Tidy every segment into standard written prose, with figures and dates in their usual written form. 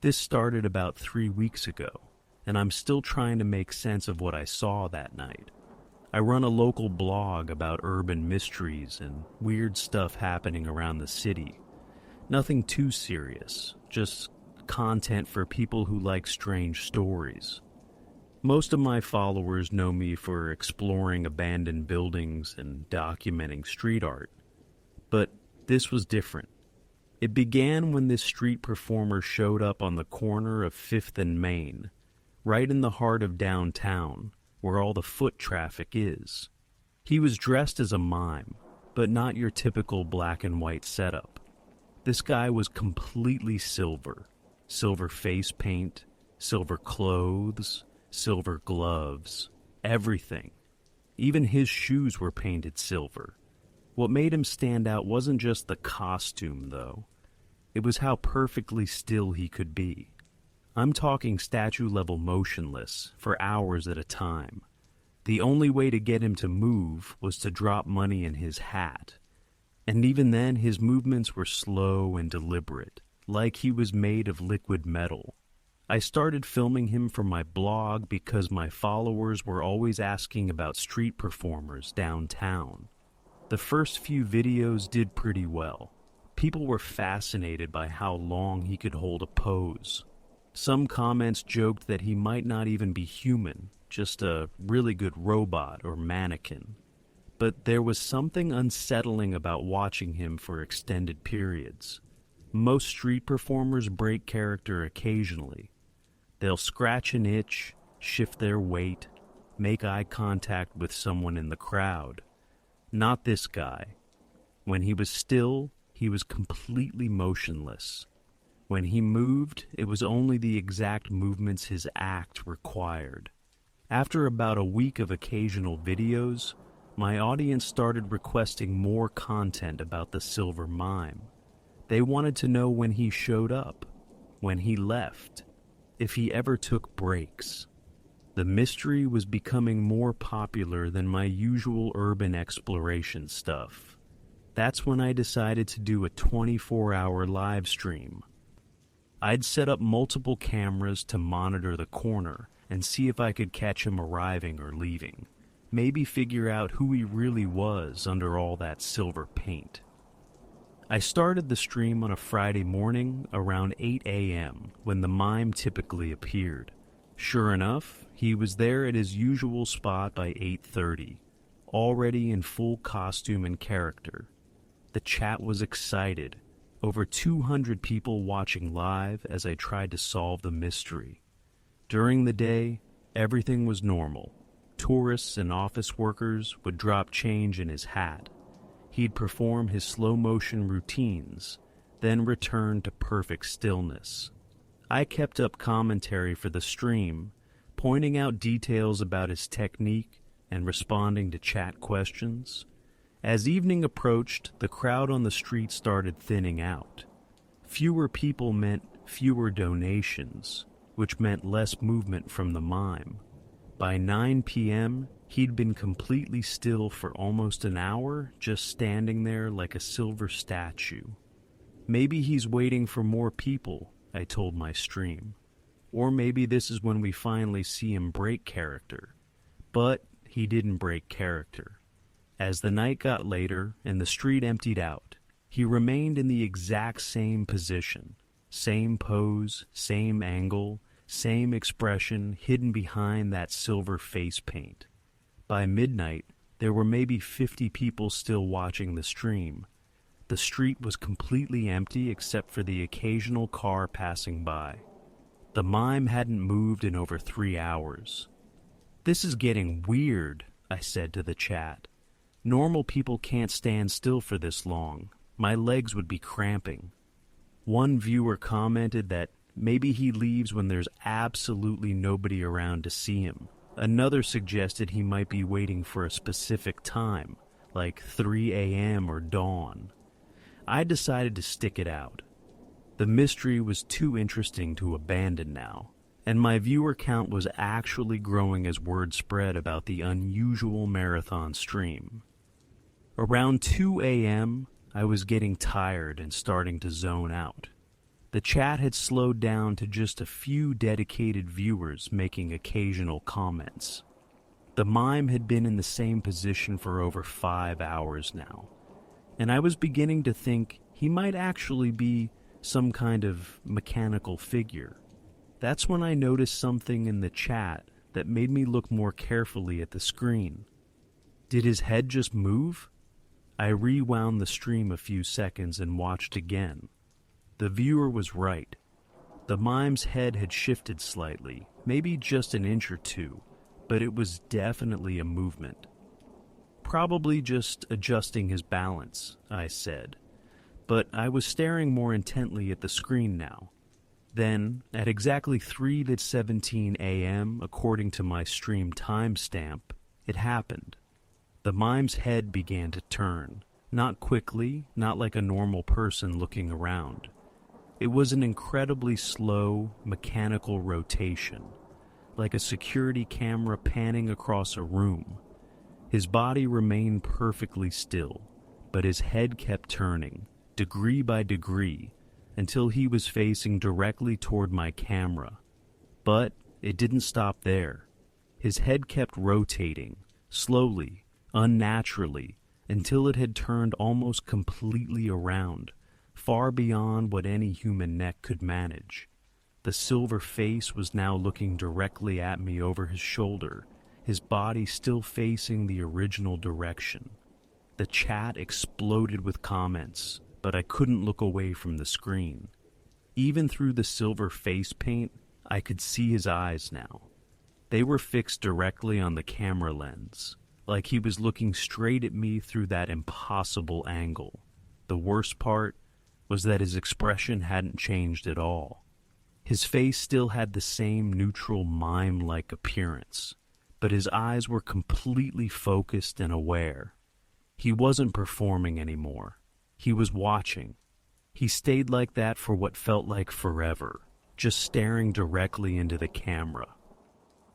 This started about 3 weeks ago, and I'm still trying to make sense of what I saw that night. I run a local blog about urban mysteries and weird stuff happening around the city. Nothing too serious, just content for people who like strange stories. Most of my followers know me for exploring abandoned buildings and documenting street art. But this was different. It began when this street performer showed up on the corner of 5th and Main, right in the heart of downtown, where all the foot traffic is. He was dressed as a mime, but not your typical black and white setup. This guy was completely silver. Silver face paint, silver clothes, silver gloves, everything. Even his shoes were painted silver. What made him stand out wasn't just the costume, though. It was how perfectly still he could be. I'm talking statue-level motionless for hours at a time. The only way to get him to move was to drop money in his hat. And even then, his movements were slow and deliberate, like he was made of liquid metal. I started filming him for my blog because my followers were always asking about street performers downtown. The first few videos did pretty well. People were fascinated by how long he could hold a pose. Some comments joked that he might not even be human, just a really good robot or mannequin. But there was something unsettling about watching him for extended periods. Most street performers break character occasionally. They'll scratch an itch, shift their weight, make eye contact with someone in the crowd. Not this guy. When he was still, he was completely motionless. When he moved, it was only the exact movements his act required. After about a week of occasional videos, my audience started requesting more content about the silver mime. They wanted to know when he showed up, when he left, if he ever took breaks. The mystery was becoming more popular than my usual urban exploration stuff. That's when I decided to do a 24-hour live stream. I'd set up multiple cameras to monitor the corner and see if I could catch him arriving or leaving. Maybe figure out who he really was under all that silver paint. I started the stream on a Friday morning around 8 a.m. when the mime typically appeared. Sure enough, he was there at his usual spot by 8:30, already in full costume and character. The chat was excited. Over 200 people watching live as I tried to solve the mystery. During the day, everything was normal. Tourists and office workers would drop change in his hat. He'd perform his slow-motion routines, then return to perfect stillness. I kept up commentary for the stream, pointing out details about his technique and responding to chat questions. As evening approached, the crowd on the street started thinning out. Fewer people meant fewer donations, which meant less movement from the mime. By 9 p.m., he'd been completely still for almost an hour, just standing there like a silver statue. Maybe he's waiting for more people, I told my stream. Or maybe this is when we finally see him break character. But he didn't break character. As the night got later and the street emptied out, he remained in the exact same position. Same pose, same angle, same expression hidden behind that silver face paint. By midnight, there were maybe 50 people still watching the stream. The street was completely empty except for the occasional car passing by. The mime hadn't moved in over 3 hours. "This is getting weird," I said to the chat. "Normal people can't stand still for this long. My legs would be cramping." One viewer commented that maybe he leaves when there's absolutely nobody around to see him. Another suggested he might be waiting for a specific time, like 3 a.m. or dawn. I decided to stick it out. The mystery was too interesting to abandon now, and my viewer count was actually growing as word spread about the unusual marathon stream. Around 2 a.m., I was getting tired and starting to zone out. The chat had slowed down to just a few dedicated viewers making occasional comments. The mime had been in the same position for over 5 hours now, and I was beginning to think he might actually be some kind of mechanical figure. That's when I noticed something in the chat that made me look more carefully at the screen. Did his head just move? I rewound the stream a few seconds and watched again. The viewer was right. The mime's head had shifted slightly, maybe just an inch or two, but it was definitely a movement. Probably just adjusting his balance, I said, but I was staring more intently at the screen now. Then, at exactly 3:17 a.m., according to my stream timestamp, it happened. The mime's head began to turn, not quickly, not like a normal person looking around. It was an incredibly slow, mechanical rotation, like a security camera panning across a room. His body remained perfectly still, but his head kept turning, degree by degree, until he was facing directly toward my camera. But it didn't stop there. His head kept rotating, slowly, unnaturally, until it had turned almost completely around, far beyond what any human neck could manage. The silver face was now looking directly at me over his shoulder, his body still facing the original direction. The chat exploded with comments, but I couldn't look away from the screen. Even through the silver face paint, I could see his eyes now. They were fixed directly on the camera lens, like he was looking straight at me through that impossible angle. The worst part was that his expression hadn't changed at all. His face still had the same neutral mime-like appearance, but his eyes were completely focused and aware. He wasn't performing anymore. He was watching. He stayed like that for what felt like forever, just staring directly into the camera.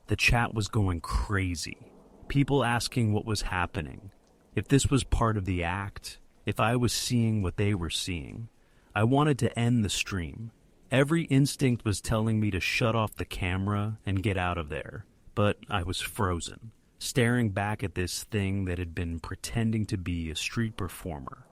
The chat was going crazy. People asking what was happening, if this was part of the act, if I was seeing what they were seeing. I wanted to end the stream. Every instinct was telling me to shut off the camera and get out of there, but I was frozen, staring back at this thing that had been pretending to be a street performer.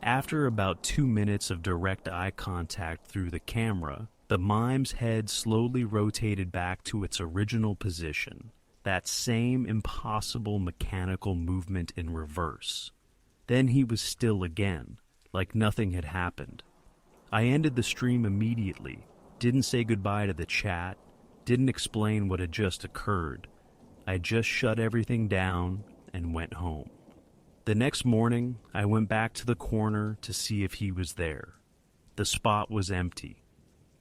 After about 2 minutes of direct eye contact through the camera, the mime's head slowly rotated back to its original position, that same impossible mechanical movement in reverse. Then he was still again, like nothing had happened. I ended the stream immediately, didn't say goodbye to the chat, didn't explain what had just occurred. I just shut everything down and went home. The next morning, I went back to the corner to see if he was there. The spot was empty.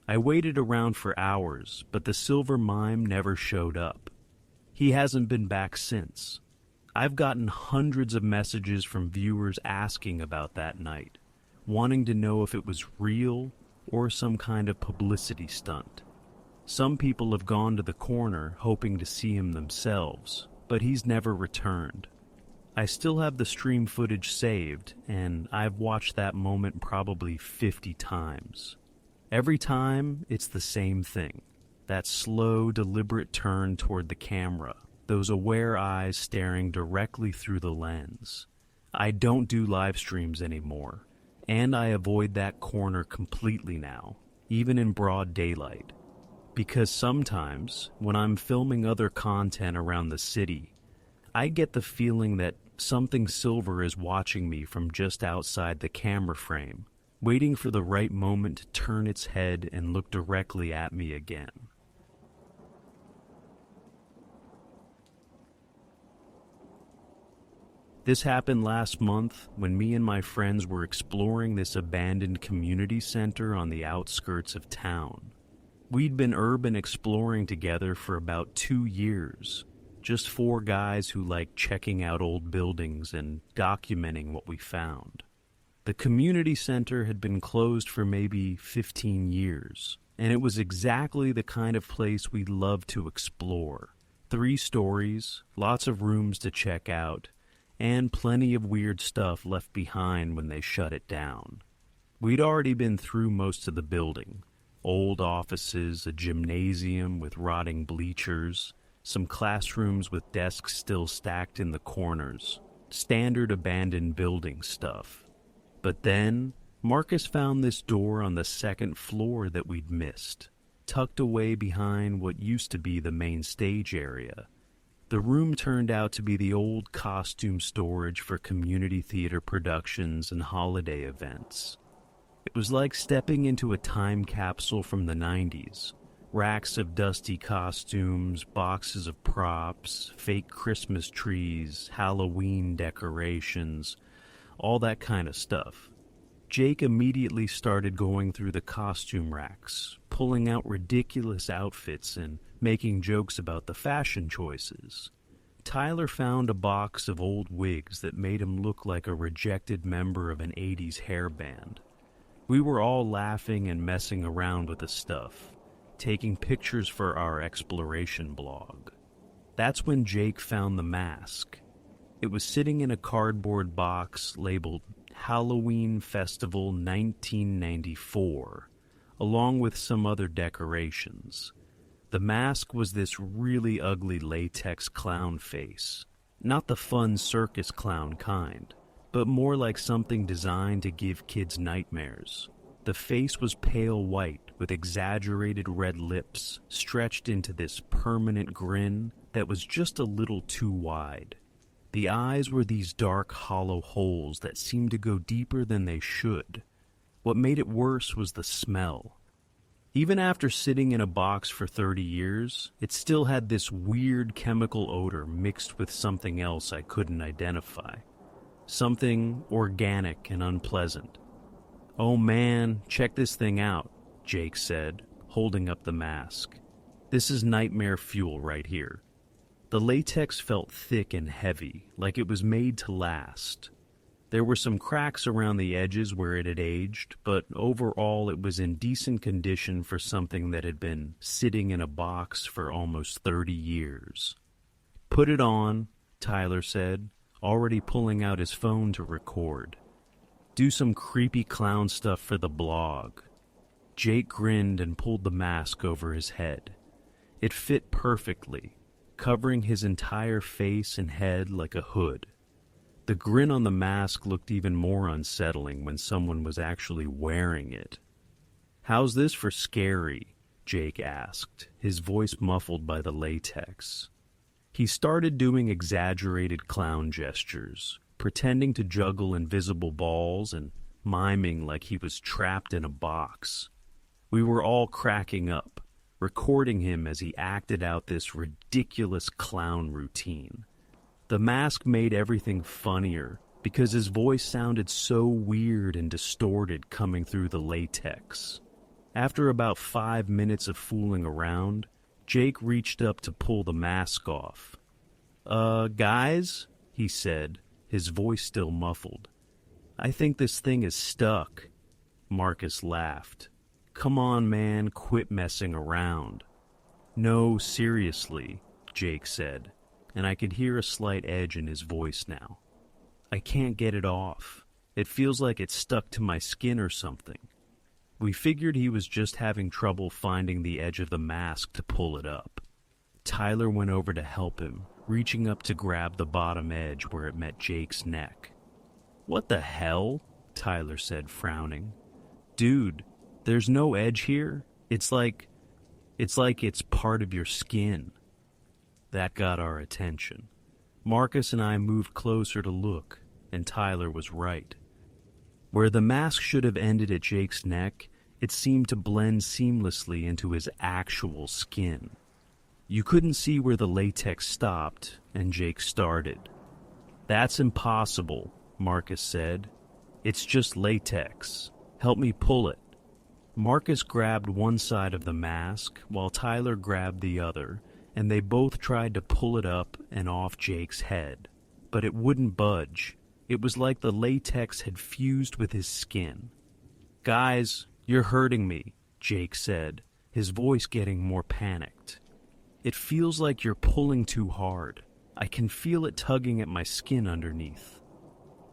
I waited around for hours, but the silver mime never showed up. He hasn't been back since. I've gotten hundreds of messages from viewers asking about that night, wanting to know if it was real or some kind of publicity stunt. Some people have gone to the corner hoping to see him themselves, but he's never returned. I still have the stream footage saved, and I've watched that moment probably 50 times. Every time, it's the same thing. That slow, deliberate turn toward the camera, those aware eyes staring directly through the lens. I don't do live streams anymore, and I avoid that corner completely now, even in broad daylight. Because sometimes, when I'm filming other content around the city, I get the feeling that something silver is watching me from just outside the camera frame, waiting for the right moment to turn its head and look directly at me again. This happened last month when me and my friends were exploring this abandoned community center on the outskirts of town. We'd been urban exploring together for about 2 years, just 4 guys who liked checking out old buildings and documenting what we found. The community center had been closed for maybe 15 years, and it was exactly the kind of place we loved to explore. 3 stories, lots of rooms to check out, and plenty of weird stuff left behind when they shut it down. We'd already been through most of the building. Old offices, a gymnasium with rotting bleachers, some classrooms with desks still stacked in the corners. Standard abandoned building stuff. But then, Marcus found this door on the second floor that we'd missed, tucked away behind what used to be the main stage area. The room turned out to be the old costume storage for community theater productions and holiday events. It was like stepping into a time capsule from the 90s. Racks of dusty costumes, boxes of props, fake Christmas trees, Halloween decorations, all that kind of stuff. Jake immediately started going through the costume racks, pulling out ridiculous outfits and making jokes about the fashion choices. Tyler found a box of old wigs that made him look like a rejected member of an 80s hair band. We were all laughing and messing around with the stuff, taking pictures for our exploration blog. That's when Jake found the mask. It was sitting in a cardboard box labeled Halloween Festival 1994, along with some other decorations. The mask was this really ugly latex clown face. Not the fun circus clown kind, but more like something designed to give kids nightmares. The face was pale white with exaggerated red lips stretched into this permanent grin that was just a little too wide. The eyes were these dark, hollow holes that seemed to go deeper than they should. What made it worse was the smell. Even after sitting in a box for 30 years, it still had this weird chemical odor mixed with something else I couldn't identify. Something organic and unpleasant. "Oh man, check this thing out," Jake said, holding up the mask. "This is nightmare fuel right here." The latex felt thick and heavy, like it was made to last. There were some cracks around the edges where it had aged, but overall it was in decent condition for something that had been sitting in a box for almost 30 years. "Put it on," Tyler said, already pulling out his phone to record. "Do some creepy clown stuff for the blog." Jake grinned and pulled the mask over his head. It fit perfectly, covering his entire face and head like a hood. The grin on the mask looked even more unsettling when someone was actually wearing it. "How's this for scary?" Jake asked, his voice muffled by the latex. He started doing exaggerated clown gestures, pretending to juggle invisible balls and miming like he was trapped in a box. We were all cracking up, recording him as he acted out this ridiculous clown routine. The mask made everything funnier because his voice sounded so weird and distorted coming through the latex. After about 5 minutes of fooling around, Jake reached up to pull the mask off. Guys?" he said, his voice still muffled. "I think this thing is stuck." Marcus laughed. "Come on, man, quit messing around." "No, seriously," Jake said, and I could hear a slight edge in his voice now. "I can't get it off. It feels like it's stuck to my skin or something." We figured he was just having trouble finding the edge of the mask to pull it up. Tyler went over to help him, reaching up to grab the bottom edge where it met Jake's neck. "What the hell?" Tyler said, frowning. "Dude, there's no edge here. It's like it's part of your skin." That got our attention. Marcus and I moved closer to look, and Tyler was right. Where the mask should have ended at Jake's neck, it seemed to blend seamlessly into his actual skin. You couldn't see where the latex stopped and Jake started. "That's impossible," Marcus said. "It's just latex. Help me pull it." Marcus grabbed one side of the mask while Tyler grabbed the other, and they both tried to pull it up and off Jake's head. But it wouldn't budge. It was like the latex had fused with his skin. "Guys, you're hurting me," Jake said, his voice getting more panicked. "It feels like you're pulling too hard. I can feel it tugging at my skin underneath."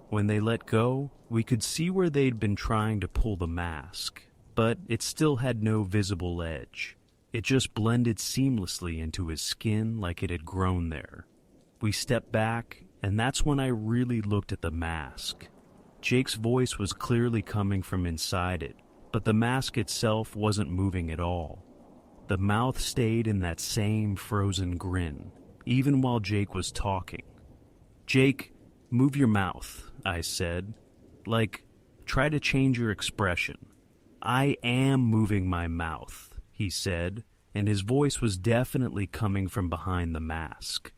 When they let go, we could see where they'd been trying to pull the mask, but it still had no visible edge. It just blended seamlessly into his skin like it had grown there. We stepped back, and that's when I really looked at the mask. Jake's voice was clearly coming from inside it, but the mask itself wasn't moving at all. The mouth stayed in that same frozen grin, even while Jake was talking. "Jake, move your mouth," I said. "Like, try to change your expression." "I am moving my mouth," he said, and his voice was definitely coming from behind the mask.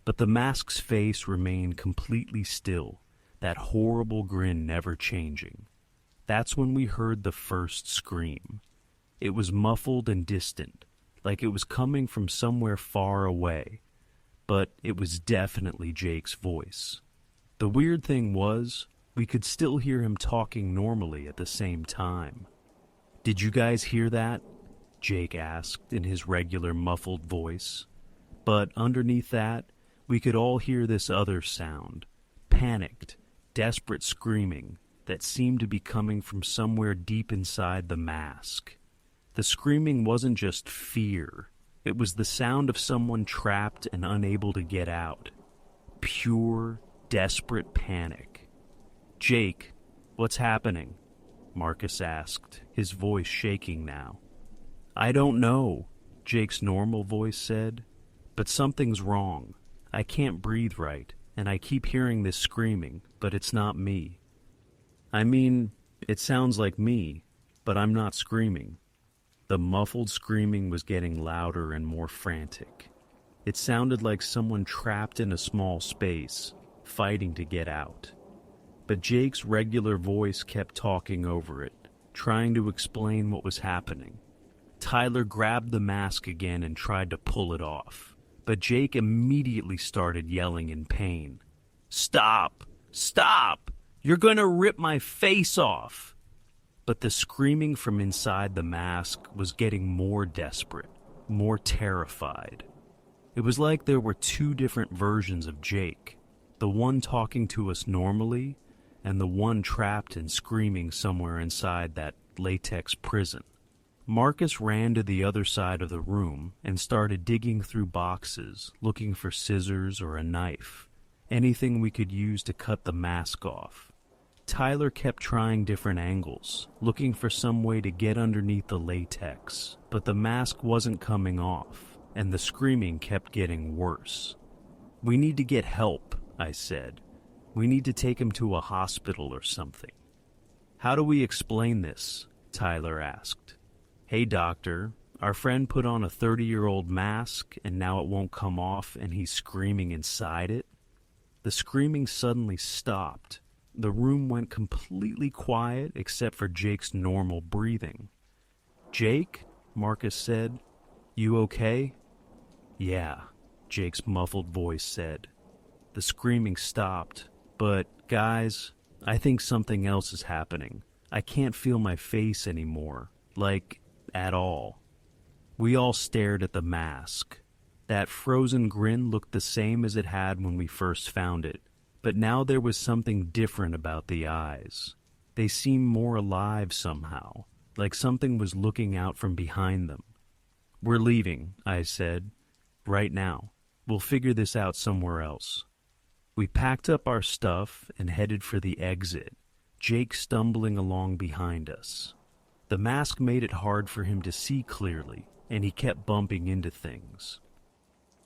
But the mask's face remained completely still, that horrible grin never changing. That's when we heard the first scream. It was muffled and distant, like it was coming from somewhere far away, but it was definitely Jake's voice. The weird thing was, we could still hear him talking normally at the same time. "Did you guys hear that?" Jake asked in his regular muffled voice. But underneath that, we could all hear this other sound, panicked, desperate screaming that seemed to be coming from somewhere deep inside the mask. The screaming wasn't just fear. It was the sound of someone trapped and unable to get out. Pure, desperate panic. "Jake, what's happening?" Marcus asked, his voice shaking now. "I don't know," Jake's normal voice said, "but something's wrong. I can't breathe right, and I keep hearing this screaming, but it's not me. I mean, it sounds like me, but I'm not screaming." The muffled screaming was getting louder and more frantic. It sounded like someone trapped in a small space, fighting to get out. But Jake's regular voice kept talking over it, trying to explain what was happening. Tyler grabbed the mask again and tried to pull it off, but Jake immediately started yelling in pain. "Stop! Stop! You're gonna rip my face off!" But the screaming from inside the mask was getting more desperate, more terrified. It was like there were two different versions of Jake, the one talking to us normally, and the one trapped and screaming somewhere inside that latex prison. Marcus ran to the other side of the room and started digging through boxes, looking for scissors or a knife, anything we could use to cut the mask off. Tyler kept trying different angles, looking for some way to get underneath the latex, but the mask wasn't coming off, and the screaming kept getting worse. "We need to get help," I said. "We need to take him to a hospital or something." "How do we explain this?" Tyler asked. "Hey, doctor, our friend put on a 30-year-old mask, and now it won't come off, and he's screaming inside it." The screaming suddenly stopped. The room went completely quiet except for Jake's normal breathing. "Jake?" Marcus said. "You okay?" "Yeah," Jake's muffled voice said. The screaming stopped, but, guys, I think something else is happening. I can't feel my face anymore, like, at all. We all stared at the mask. That frozen grin looked the same as it had when we first found it. But now there was something different about the eyes. They seemed more alive somehow, like something was looking out from behind them. "We're leaving," I said. "Right now. We'll figure this out somewhere else." We packed up our stuff and headed for the exit, Jake stumbling along behind us. The mask made it hard for him to see clearly, and he kept bumping into things.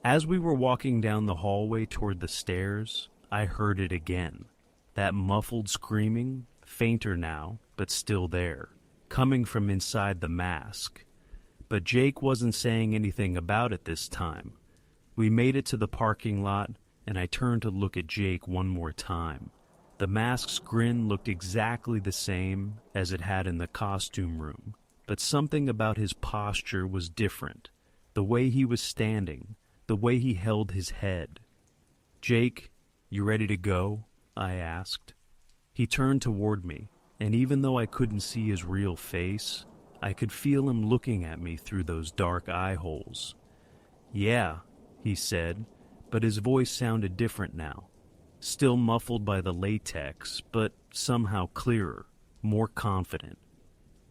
As we were walking down the hallway toward the stairs, I heard it again. That muffled screaming, fainter now, but still there, coming from inside the mask. But Jake wasn't saying anything about it this time. We made it to the parking lot, and I turned to look at Jake one more time. The mask's grin looked exactly the same as it had in the costume room, but something about his posture was different. The way he was standing, the way he held his head. "Jake, you ready to go?" I asked. He turned toward me, and even though I couldn't see his real face, I could feel him looking at me through those dark eye holes. "Yeah," he said, but his voice sounded different now. still muffled by the latex, but somehow clearer, more confident.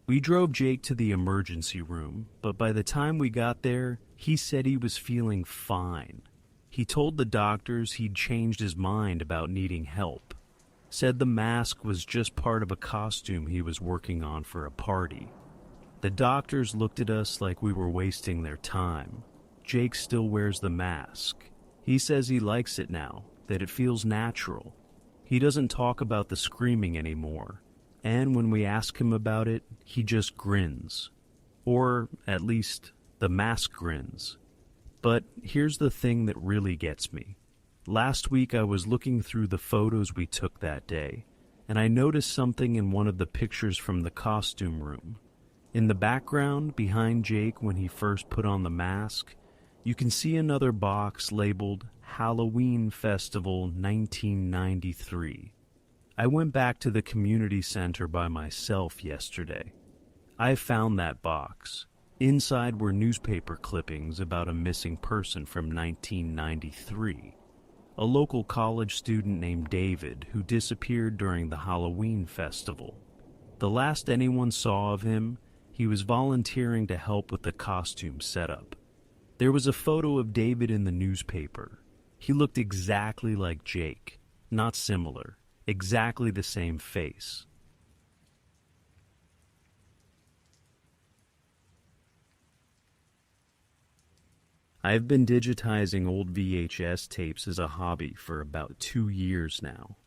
We drove Jake to the emergency room, but by the time we got there, he said he was feeling fine. He told the doctors he'd changed his mind about needing help. Said the mask was just part of a costume he was working on for a party. The doctors looked at us like we were wasting their time. Jake still wears the mask. He says he likes it now, that it feels natural. He doesn't talk about the screaming anymore, and when we ask him about it, he just grins. Or, at least, the mask grins. But here's the thing that really gets me. Last week I was looking through the photos we took that day, and I noticed something in one of the pictures from the costume room. In the background, behind Jake when he first put on the mask, you can see another box labeled Halloween Festival 1993. I went back to the community center by myself yesterday. I found that box. Inside were newspaper clippings about a missing person from 1993. A local college student named David who disappeared during the Halloween festival. The last anyone saw of him, he was volunteering to help with the costume setup. There was a photo of David in the newspaper. He looked exactly like Jake, not similar, exactly the same face. I've been digitizing old VHS tapes as a hobby for about 2 years now.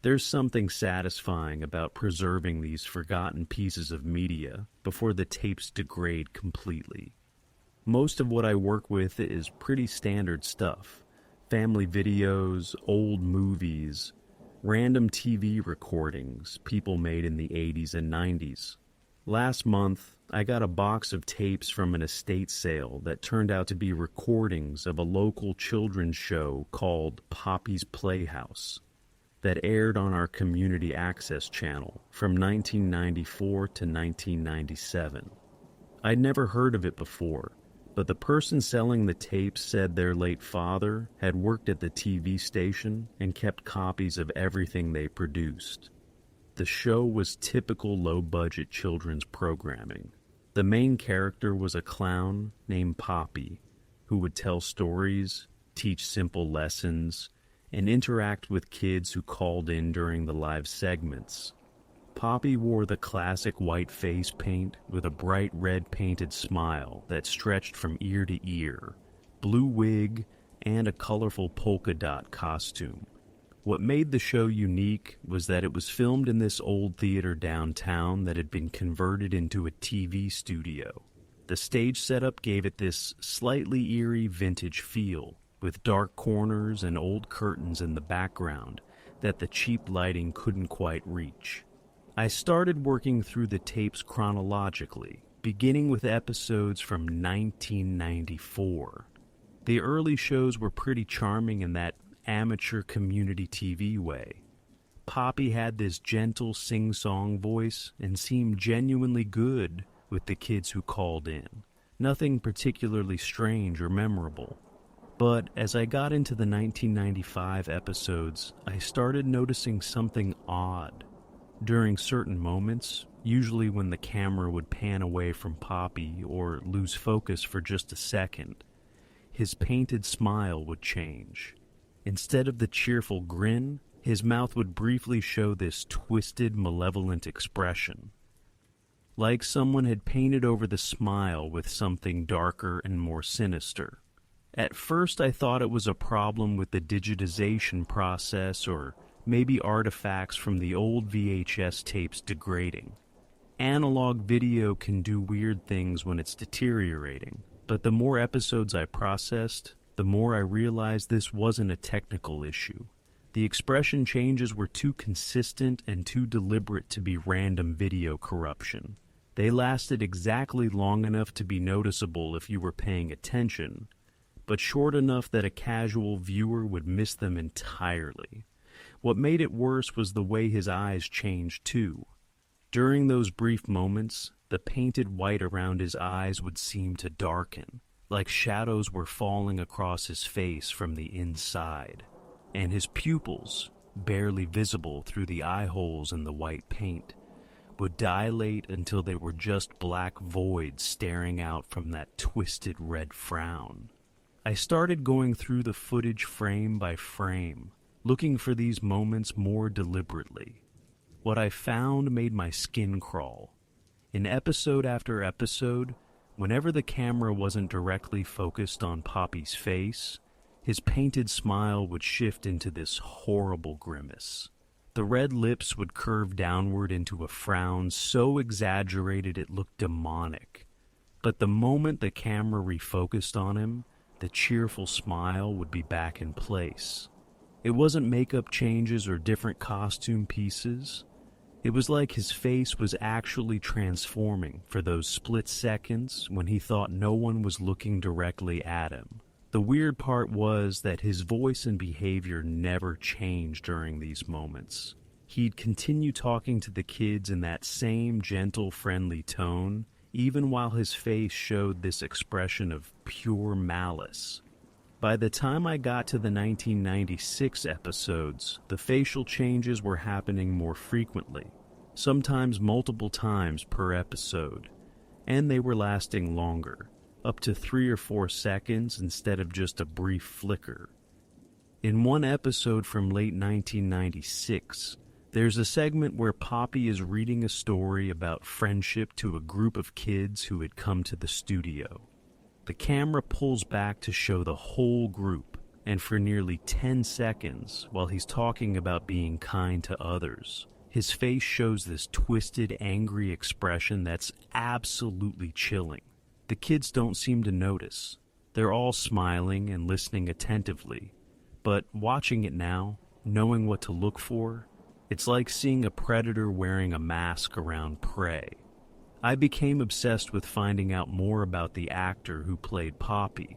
There's something satisfying about preserving these forgotten pieces of media before the tapes degrade completely. Most of what I work with is pretty standard stuff. Family videos, old movies, random TV recordings people made in the 80s and 90s. Last month, I got a box of tapes from an estate sale that turned out to be recordings of a local children's show called Poppy's Playhouse that aired on our community access channel from 1994 to 1997. I'd never heard of it before, but the person selling the tapes said their late father had worked at the TV station and kept copies of everything they produced. The show was typical low-budget children's programming. The main character was a clown named Poppy, who would tell stories, teach simple lessons, and interact with kids who called in during the live segments. Poppy wore the classic white face paint with a bright red painted smile that stretched from ear to ear, blue wig, and a colorful polka dot costume. What made the show unique was that it was filmed in this old theater downtown that had been converted into a TV studio. The stage setup gave it this slightly eerie vintage feel, with dark corners and old curtains in the background that the cheap lighting couldn't quite reach. I started working through the tapes chronologically, beginning with episodes from 1994. The early shows were pretty charming in that amateur community TV way. Poppy had this gentle sing-song voice and seemed genuinely good with the kids who called in. Nothing particularly strange or memorable. But as I got into the 1995 episodes, I started noticing something odd. During certain moments, usually when the camera would pan away from Poppy or lose focus for just a second, his painted smile would change. Instead of the cheerful grin, his mouth would briefly show this twisted, malevolent expression. Like someone had painted over the smile with something darker and more sinister. At first I thought it was a problem with the digitization process or maybe artifacts from the old VHS tapes degrading. Analog video can do weird things when it's deteriorating, but the more episodes I processed, the more I realized this wasn't a technical issue. The expression changes were too consistent and too deliberate to be random video corruption. They lasted exactly long enough to be noticeable if you were paying attention, but short enough that a casual viewer would miss them entirely. What made it worse was the way his eyes changed too. During those brief moments, the painted white around his eyes would seem to darken, like shadows were falling across his face from the inside. and his pupils, barely visible through the eye holes in the white paint, would dilate until they were just black voids staring out from that twisted red frown. I started going through the footage frame by frame, looking for these moments more deliberately. What I found made my skin crawl. In episode after episode, whenever the camera wasn't directly focused on Poppy's face, his painted smile would shift into this horrible grimace. The red lips would curve downward into a frown so exaggerated it looked demonic. But the moment the camera refocused on him, the cheerful smile would be back in place. It wasn't makeup changes or different costume pieces. It was like his face was actually transforming for those split seconds when he thought no one was looking directly at him. The weird part was that his voice and behavior never changed during these moments. He'd continue talking to the kids in that same gentle, friendly tone, even while his face showed this expression of pure malice. By the time I got to the 1996 episodes, the facial changes were happening more frequently, sometimes multiple times per episode, and they were lasting longer, up to 3 or 4 seconds instead of just a brief flicker. In one episode from late 1996, there's a segment where Poppy is reading a story about friendship to a group of kids who had come to the studio. The camera pulls back to show the whole group, and for nearly 10 seconds, while he's talking about being kind to others, his face shows this twisted, angry expression that's absolutely chilling. The kids don't seem to notice. They're all smiling and listening attentively, but watching it now, knowing what to look for, it's like seeing a predator wearing a mask around prey. I became obsessed with finding out more about the actor who played Poppy.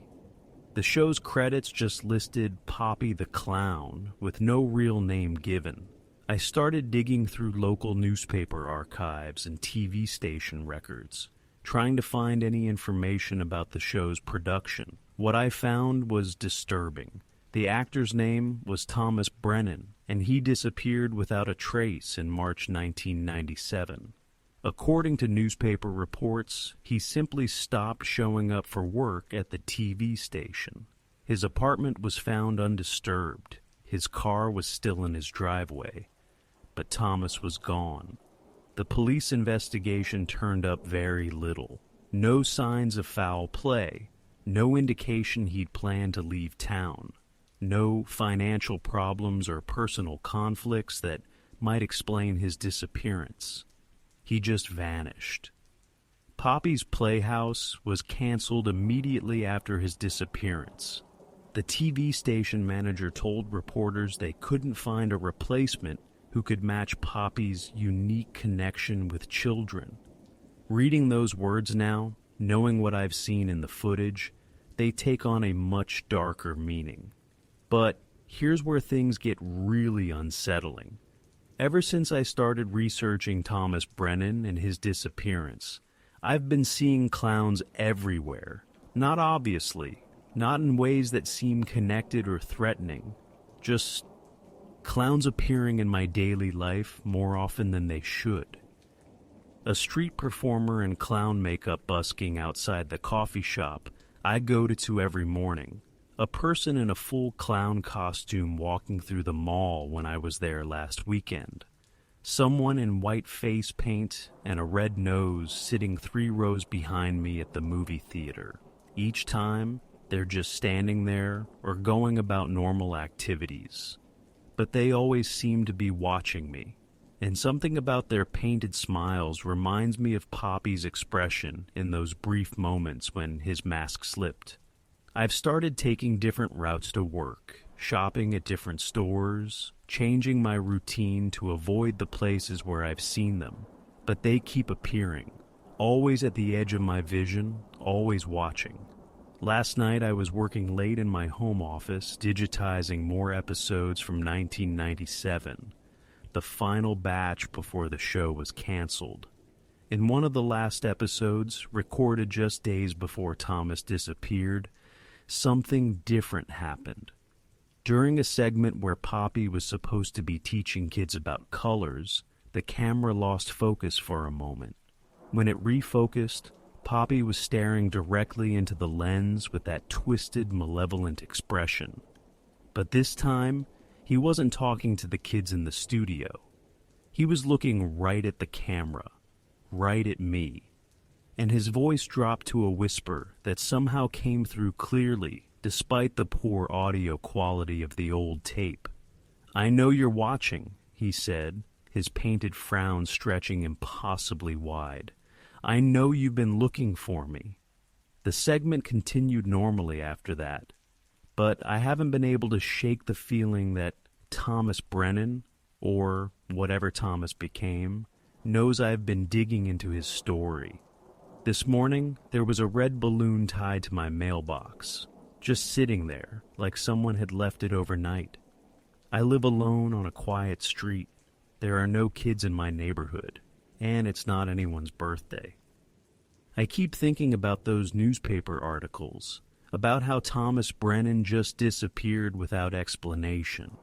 The show's credits just listed Poppy the Clown, with no real name given. I started digging through local newspaper archives and TV station records, trying to find any information about the show's production. What I found was disturbing. The actor's name was Thomas Brennan, and he disappeared without a trace in March 1997. According to newspaper reports, he simply stopped showing up for work at the TV station. His apartment was found undisturbed. His car was still in his driveway. But Thomas was gone. The police investigation turned up very little. No signs of foul play. No indication he'd planned to leave town. No financial problems or personal conflicts that might explain his disappearance. He just vanished. Poppy's Playhouse was canceled immediately after his disappearance. The TV station manager told reporters they couldn't find a replacement who could match Poppy's unique connection with children. Reading those words now, knowing what I've seen in the footage, they take on a much darker meaning. But here's where things get really unsettling. Ever since I started researching Thomas Brennan and his disappearance, I've been seeing clowns everywhere. Not obviously, not in ways that seem connected or threatening, just clowns appearing in my daily life more often than they should. A street performer in clown makeup busking outside the coffee shop I go to every morning. A person in a full clown costume walking through the mall when I was there last weekend. Someone in white face paint and a red nose sitting 3 rows behind me at the movie theater. Each time, they're just standing there or going about normal activities. But they always seem to be watching me, and something about their painted smiles reminds me of Poppy's expression in those brief moments when his mask slipped. I've started taking different routes to work, shopping at different stores, changing my routine to avoid the places where I've seen them, but they keep appearing, always at the edge of my vision, always watching. Last night I was working late in my home office, digitizing more episodes from 1997, the final batch before the show was canceled. In one of the last episodes, recorded just days before Thomas disappeared, something different happened. During a segment where Poppy was supposed to be teaching kids about colors, the camera lost focus for a moment. When it refocused, Poppy was staring directly into the lens with that twisted, malevolent expression. But this time, he wasn't talking to the kids in the studio. He was looking right at the camera, right at me. And his voice dropped to a whisper that somehow came through clearly despite the poor audio quality of the old tape. "I know you're watching," he said, his painted frown stretching impossibly wide. "I know you've been looking for me." The segment continued normally after that, but I haven't been able to shake the feeling that Thomas Brennan, or whatever Thomas became, knows I've been digging into his story. This morning, there was a red balloon tied to my mailbox, just sitting there like someone had left it overnight. I live alone on a quiet street. There are no kids in my neighborhood, and it's not anyone's birthday. I keep thinking about those newspaper articles, about how Thomas Brennan just disappeared without explanation,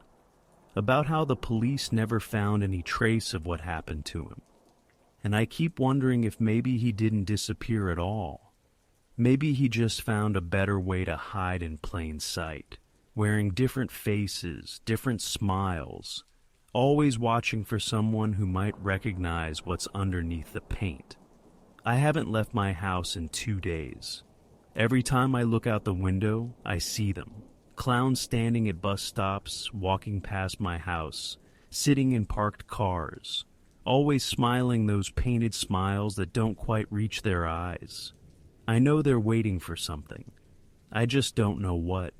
about how the police never found any trace of what happened to him. And I keep wondering if maybe he didn't disappear at all. Maybe he just found a better way to hide in plain sight, wearing different faces, different smiles, always watching for someone who might recognize what's underneath the paint. I haven't left my house in 2 days. Every time I look out the window, I see them. Clowns standing at bus stops, walking past my house, sitting in parked cars, always smiling those painted smiles that don't quite reach their eyes. I know they're waiting for something. I just don't know what.